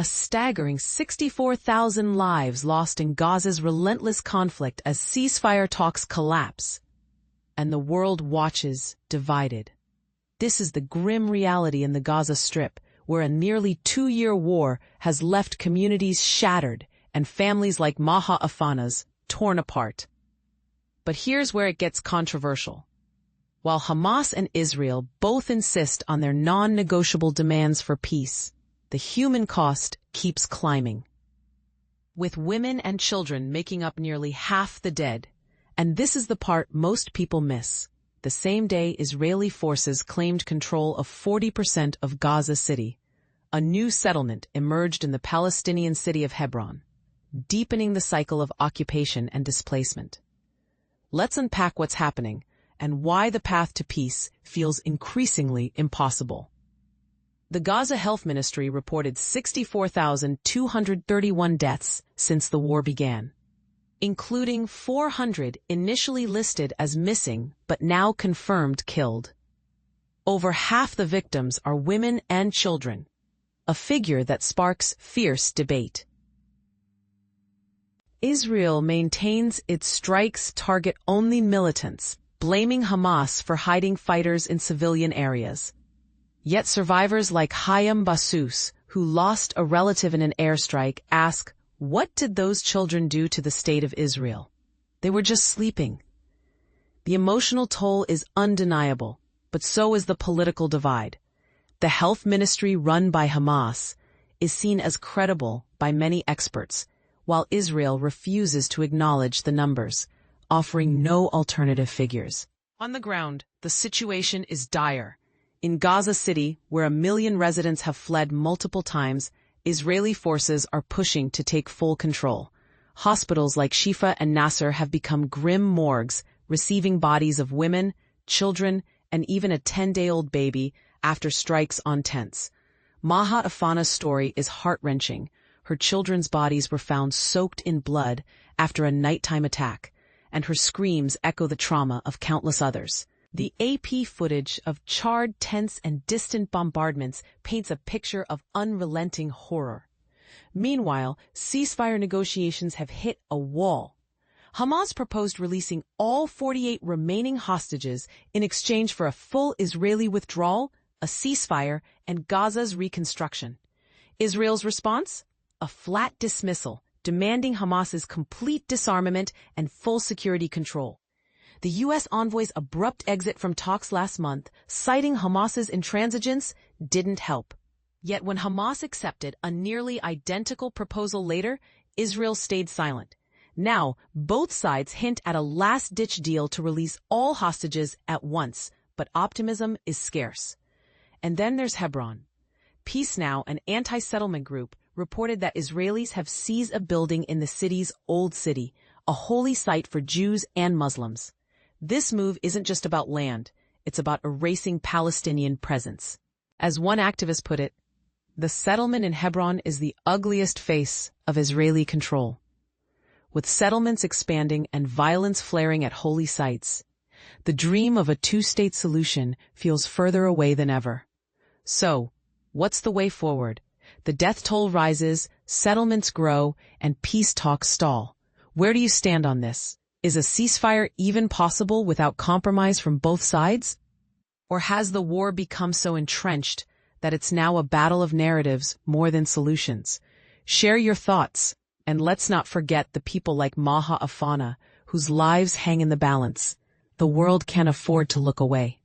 A staggering 64,000 lives lost in Gaza's relentless conflict as ceasefire talks collapse. And the world watches, divided. This is the grim reality in the Gaza Strip, where a nearly 2-year war has left communities shattered and families like Maha Afana's torn apart. But here's where it gets controversial. While Hamas and Israel both insist on their non-negotiable demands for peace, the human cost keeps climbing. With women and children making up nearly half the dead, and this is the part most people miss. The same day Israeli forces claimed control of 40% of Gaza City, a new settlement emerged in the Palestinian city of Hebron, deepening the cycle of occupation and displacement. Let's unpack what's happening and why the path to peace feels increasingly impossible. The Gaza Health Ministry reported 64,231 deaths since the war began, including 400 initially listed as missing but now confirmed killed. Over half the victims are women and children, a figure that sparks fierce debate. Israel maintains its strikes target only militants, blaming Hamas for hiding fighters in civilian areas. Yet survivors like Hayam Basus, who lost a relative in an airstrike, ask, what did those children do to the state of Israel? They were just sleeping. The emotional toll is undeniable, but so is the political divide. The health ministry run by Hamas is seen as credible by many experts, while Israel refuses to acknowledge the numbers, offering no alternative figures. On the ground, the situation is dire. In Gaza City, where 1 million residents have fled multiple times, Israeli forces are pushing to take full control. Hospitals like Shifa and Nasser have become grim morgues, receiving bodies of women, children, and even a 10-day-old baby after strikes on tents. Maha Afana's story is heart-wrenching. Her children's bodies were found soaked in blood after a nighttime attack, and her screams echo the trauma of countless others. The AP footage of charred tents and distant bombardments paints a picture of unrelenting horror. Meanwhile, ceasefire negotiations have hit a wall. Hamas proposed releasing all 48 remaining hostages in exchange for a full Israeli withdrawal, a ceasefire, and Gaza's reconstruction. Israel's response? A flat dismissal, demanding Hamas's complete disarmament and full security control. The U.S. envoy's abrupt exit from talks last month, citing Hamas's intransigence, didn't help. Yet when Hamas accepted a nearly identical proposal later, Israel stayed silent. Now, both sides hint at a last-ditch deal to release all hostages at once, but optimism is scarce. And then there's Hebron. Peace Now, an anti-settlement group, reported that Israelis have seized a building in the city's Old City, a holy site for Jews and Muslims. This move isn't just about land, it's about erasing Palestinian presence. As one activist put it, the settlement in Hebron is the ugliest face of Israeli control. With settlements expanding and violence flaring at holy sites, the dream of a two-state solution feels further away than ever. So, what's the way forward? The death toll rises, settlements grow, and peace talks stall. Where do you stand on this? Is a ceasefire even possible without compromise from both sides? Or has the war become so entrenched that it's now a battle of narratives more than solutions? Share your thoughts, and let's not forget the people like Maha Afana, whose lives hang in the balance. The world can't afford to look away.